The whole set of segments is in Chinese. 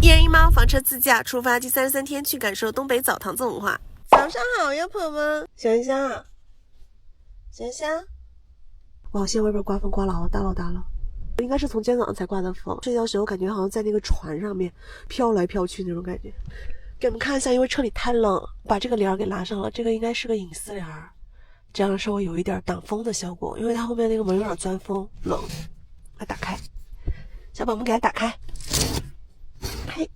一人一猫房车自驾出发第33天，去感受东北澡堂子文化。早上好呀，朋友们！香香，香香。哇，现在外边刮风刮老大了。应该是从今天早上才刮的风。睡觉的时候感觉好像在那个船上面飘来飘去那种感觉。给你们看一下，因为车里太冷，把这个帘儿给拉上了。这个应该是个隐私帘儿，这样稍微有一点挡风的效果，因为它后面那个门有点钻风，冷。把它打开，小宝，我们给它打开。嘿，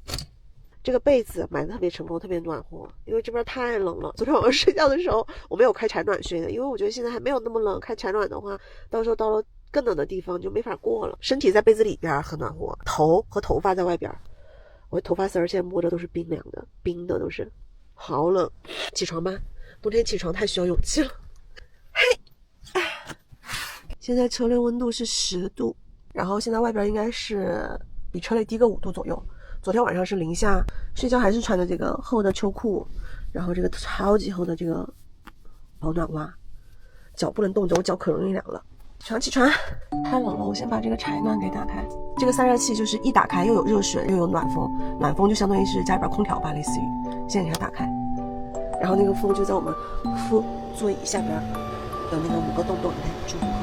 这个被子买的特别成功，特别暖和，因为这边太冷了。昨天晚上睡觉的时候，我没有开柴暖睡的，因为我觉得现在还没有那么冷，开柴暖的话，到时候到了更冷的地方就没法过了。身体在被子里边很暖和，头和头发在外边。我头发丝儿现在摸着都是冰凉的，冰的都是，好冷。起床吧，冬天起床太需要勇气了。嘿，现在车内温度是10度，然后现在外边应该是比车内低个5度左右。昨天晚上是零下，睡觉还是穿的这个厚的秋裤，然后这个超级厚的这个保暖袜，脚不能动着，我脚可容易凉了。起床，太冷了，我先把这个柴暖给打开。这个散热器就是一打开又有热水又有暖风，暖风就相当于是家里边空调吧，类似于。现在给它打开，然后那个风就在我们副座椅下边有那个5个洞洞，你看就很好，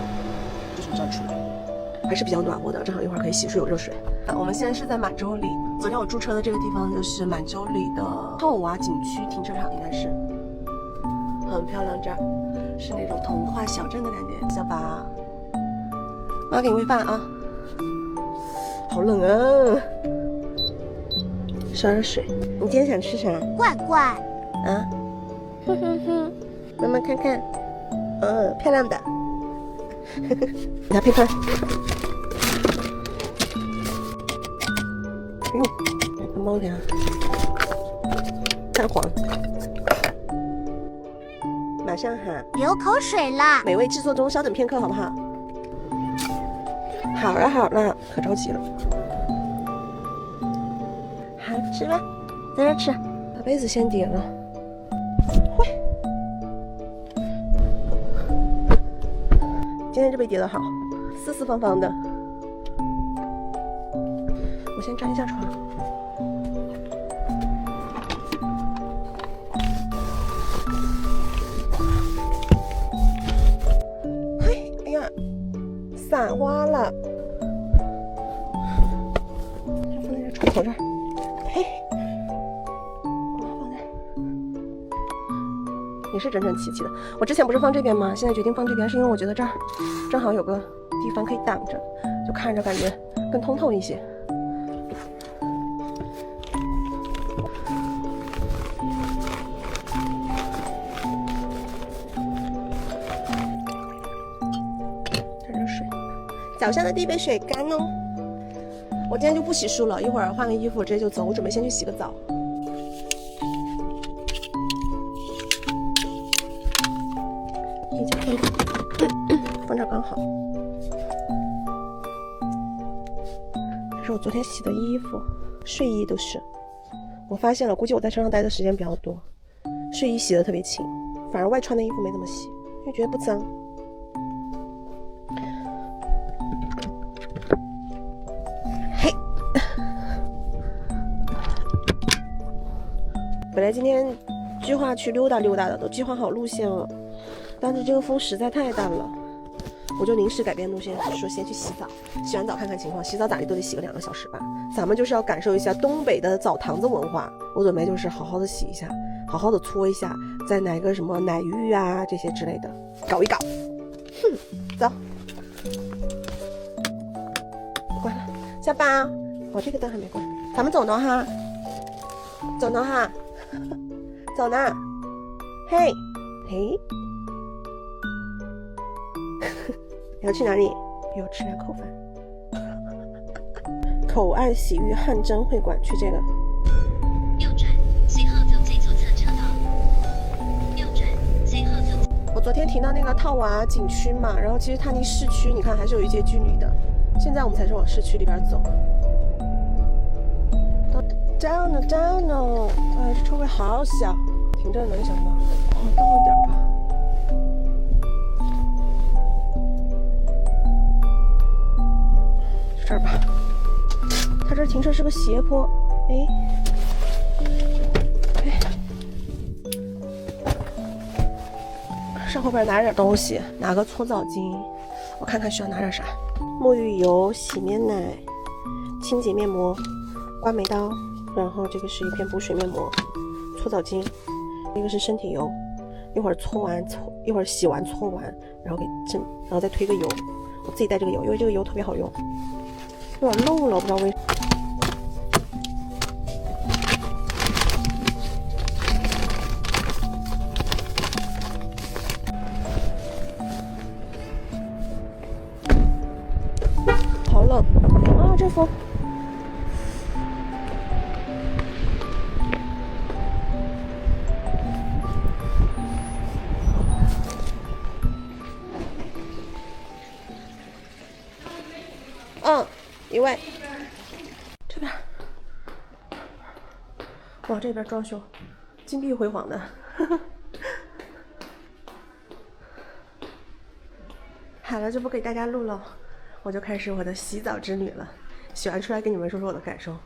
就从这儿出来，还是比较暖和的，正好一会儿可以洗漱有热水。我们现在是在满洲里，昨天我驻车的这个地方就是满洲里的套娃景区停车场，应该是很漂亮，这儿是那种童话小镇的感觉。小宝，妈给你喂饭啊，好冷啊，烧热水。你今天想吃啥？怪怪啊，哼哼哼，妈妈看看，漂亮的，给它配饭。哎呦，给它猫粮，蛋黄，马上哈，流口水了。美味制作中，稍等片刻，好不好？好了，可着急了。好吃吧，在这吃。把被子先叠了。会。今天这被叠得好，四四方方的。我先粘一下床。嘿，哎呀，散花了。放在这床头这儿。嘿，放在。也是整整齐齐的。我之前不是放这边吗？现在决定放这边，是因为我觉得这儿正好有个地方可以挡着，就看着感觉更通透一些。早上的第一杯水干哦，我今天就不洗漱了，一会儿换个衣服直接就走，我准备先去洗个澡。衣架放这儿刚好。这是我昨天洗的衣服，睡衣都是。我发现了，估计我在车上待的时间比较多，睡衣洗的特别勤，反而外穿的衣服没怎么洗，因为觉得不脏。本来今天计划去溜达溜达的，都计划好路线了，但是这个风实在太大了，我就临时改变路线，说先去洗澡，洗完澡看看情况，洗澡咋地都得洗个2个小时吧。咱们就是要感受一下东北的澡堂子文化，我准备就是好好的洗一下，好好的搓一下，再来个什么奶浴啊这些之类的，搞一搞。走，关了，下班啊。哦，这个灯还没关，咱们走呢哈，走呢哈。走呢，嘿，嘿，你要去哪里？要吃2口饭。口岸洗浴汗蒸会馆，去这个。右转，随后走最左侧车道。右转，随后走。我昨天停到那个套娃景区嘛，然后其实它离市区你看还是有一些距离的，现在我们才是往市区里边走。down 呢，哎，这车位好小，停这能行吗？倒一点吧。这儿吧。它这停车是个斜坡，上后边拿点东西，拿个搓澡巾，我看看需要拿点啥。沐浴油、洗面奶、清洁面膜、刮眉刀，然后这个是一片补水面膜、搓澡巾，一个是身体油。一会儿一会儿洗完搓完，然后然后再推个油。我自己带这个油，因为这个油特别好用。有点漏了，我不知道为什么。好冷啊，这风。一位，这边，哇，这边装修金碧辉煌的，好了，就不给大家录了，我就开始我的洗澡之旅了。洗完出来跟你们说说我的感受。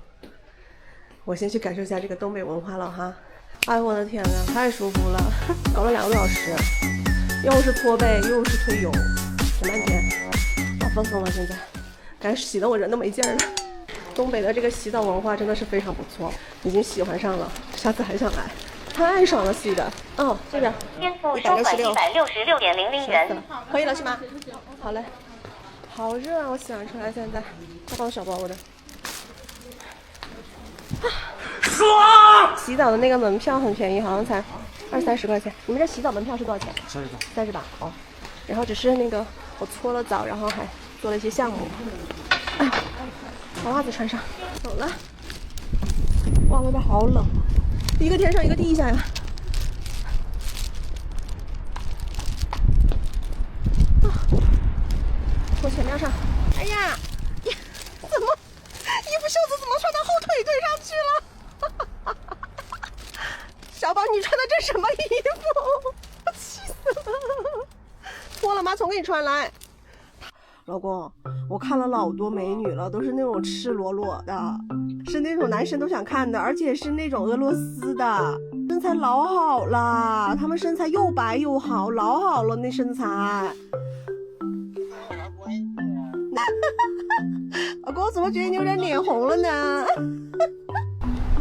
我先去感受一下这个东北文化了哈。哎，我的天呐，太舒服了，搞了2个多小时，又是搓背又是推油，整半天，好放松了现在。感觉洗得我人都没劲儿了。东北的这个洗澡文化真的是非常不错，已经喜欢上了，下次还想来，太爽了洗的。哦，这边垫付收款166.00元，可以了是吗？好嘞，好热啊！我洗完出来现在，大包小包的。爽！洗澡的那个门票很便宜，好像才20-30块钱。你们这洗澡门票是多少钱？30吧。好，然后只是那个我搓了澡，然后还做了一些项目。哎，把袜子穿上，走了。哇，外边好冷，一个天上一个地下呀。脱前面上，哎呀，怎么衣服袖子怎么穿到后腿堆上去了？小宝，你穿的这什么衣服？我气死了！脱了吗？重给你穿来。老公，我看了老多美女了，都是那种赤裸裸的，是那种男生都想看的，而且是那种俄罗斯的，身材老好了，他们身材又白又好，老好了那身材。老公，我怎么觉得你有点脸红了呢？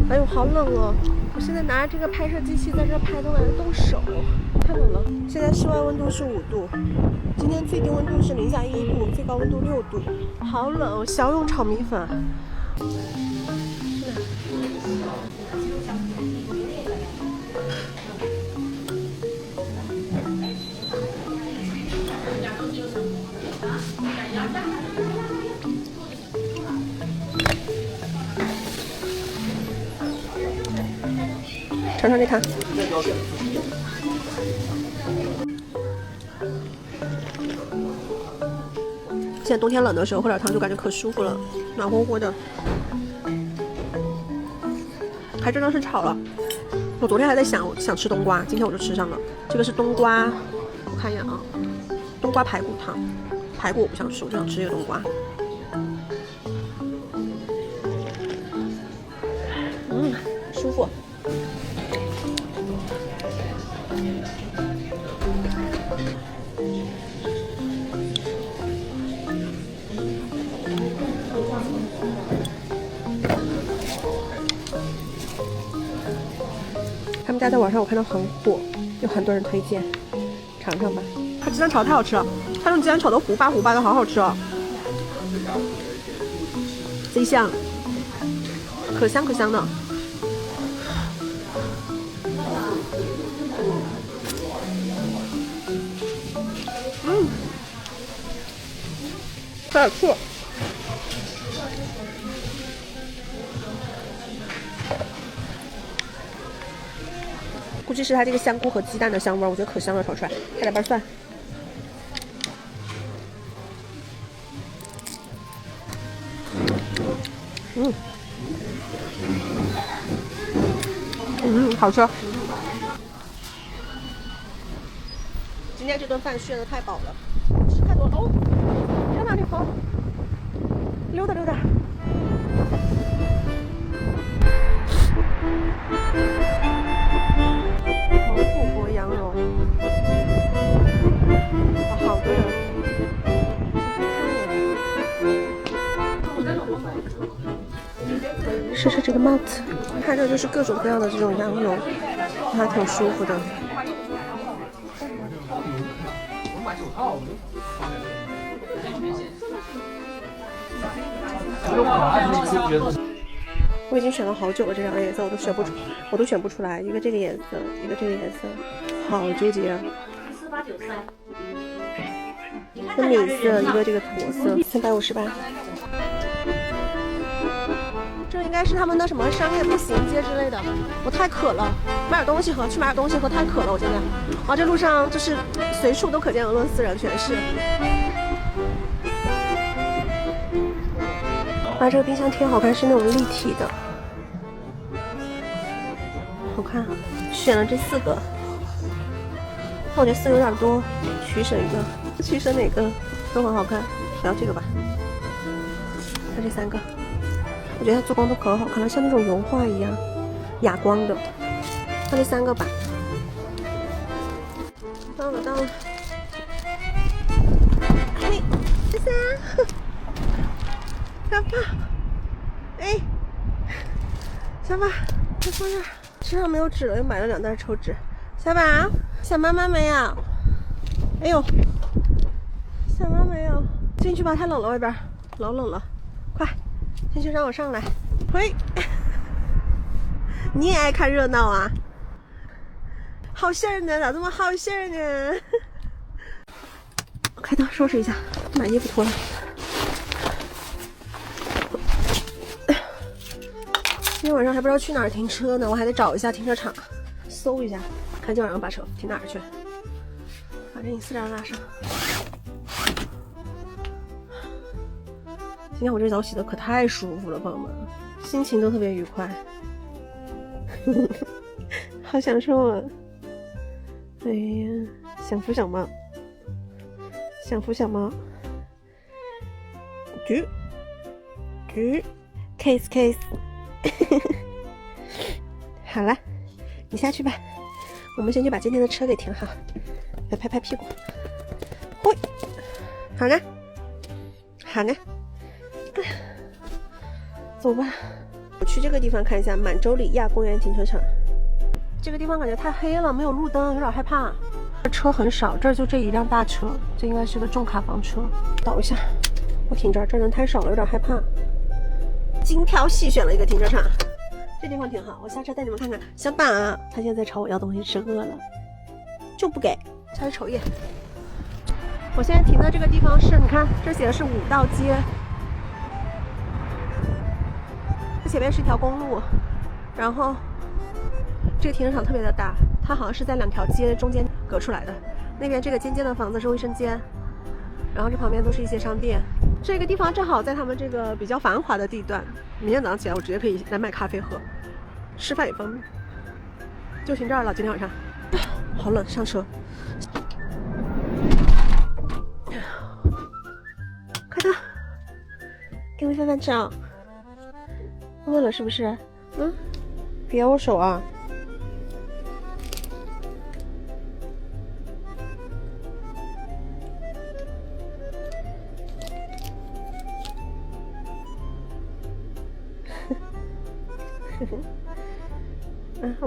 哎呦，好冷哦！我现在拿着这个拍摄机器在这拍，都感觉冻手，太冷了。现在室外温度是5度，今天最低温度是零下1度，最高温度6度，好冷。小勇炒米粉，尝尝这汤。现在冬天冷的时候喝点汤就感觉可舒服了，暖和和的，还真的是炒了。我昨天还在想吃冬瓜，今天我就吃上了。这个是冬瓜，我看一眼啊，冬瓜排骨汤。排骨我不想吃，我就想吃这个冬瓜。舒服。他们家在网上我看到很火，有很多人推荐，尝尝吧。它鸡蛋炒太好吃了，它用鸡蛋炒的糊巴糊巴的，好好吃哦。贼香，可香可香的。有点醋。估计是它这个香菇和鸡蛋的香味，我觉得可香了，炒出来。加点瓣蒜。好吃。今天这顿饭炫得太饱了，吃太多了哦。看到这风，溜达溜达。试试这个帽子，看着就是各种各样的这种羊绒，还挺舒服的。我已经选了好久了，这两个颜色我都选不出来，一个这个颜色，一个这个颜色，好纠结啊。一个米色，一个这个驼色，358。这应该是他们的什么商业步行街之类的。我太渴了，买点东西喝，去买点东西喝，太渴了，我现在。啊，这路上就是随处都可见俄罗斯人，全是。啊，这个冰箱贴好看，是那种立体的，好看啊！选了这4个，但我觉得4个有点多，取舍一个，取舍哪个都很好看，选这个吧。看这3个，我觉得它做工都可好看了，像那种油画一样，哑光的。看这3个吧。到了，嘿，这3。小宝，哎，小宝，快放这儿，身上没有纸了，又买了2袋抽纸。小宝，想妈妈没有？哎呦，想妈没有？进去吧，太冷了，外边老冷了，快进去，让我上来。嘿，你也爱看热闹啊？好信儿呢，咋这么好信儿呢？开灯收拾一下，把衣服脱了。今天晚上还不知道去哪儿停车呢，我还得找一下停车场，搜一下，看今晚上把车停哪儿去。把这隐私帘拉上。今天我这澡洗的可太舒服了，朋友们，心情都特别愉快，好享受啊！哎呀，享福小猫，享福小猫，case。好了，你下去吧，我们先去把今天的车给停好，来拍拍屁股。嘿，好呢，走吧。我去这个地方看一下满洲里亚公园停车场。这个地方感觉太黑了，没有路灯，有点害怕。车很少，这儿就这一辆大车，这应该是个重卡房车。倒一下，我停这儿，这人太少了，有点害怕。精挑细选了一个停车场，这地方挺好。我下车带你们看看。小宝，他现在朝我要东西吃，饿了就不给。下去瞅一眼。我现在停的这个地方是，你看这写的是5道街，这前面是一条公路，然后这个停车场特别的大，它好像是在2条街中间隔出来的。那边这个尖尖的房子是卫生间，然后这旁边都是一些商店。这个地方正好在他们这个比较繁华的地段，明天早上起来我直接可以来买咖啡喝，吃饭也方便。就停这儿了，今天晚上。好冷，上车。快点，给我饭饭吃啊！饿了是不是？别咬我手啊！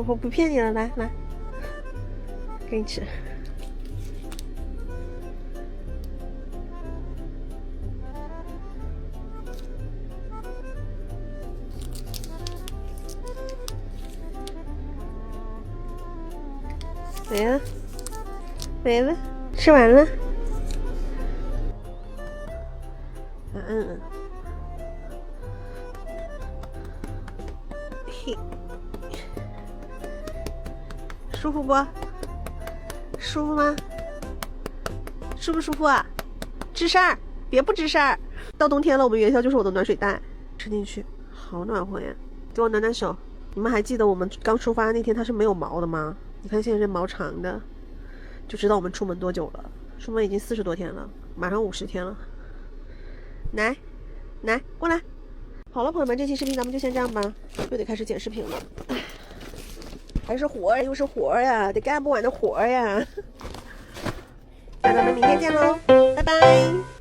我不骗你了，来，给你吃。没了，吃完了。嘿。舒服不？舒服吗？舒不舒服啊？吱声儿，别不吱声儿。到冬天了，我们元宵就是我的暖水袋，吃进去好暖和呀。给我暖暖手。你们还记得我们刚出发那天它是没有毛的吗？你看现在这毛长的，就知道我们出门多久了。出门已经40多天了，马上50天了。来，过来。好了，朋友们，这期视频咱们就先这样吧，又得开始剪视频了。还是活又是活呀，得干不完的活呀。那咱们明天见喽，拜拜。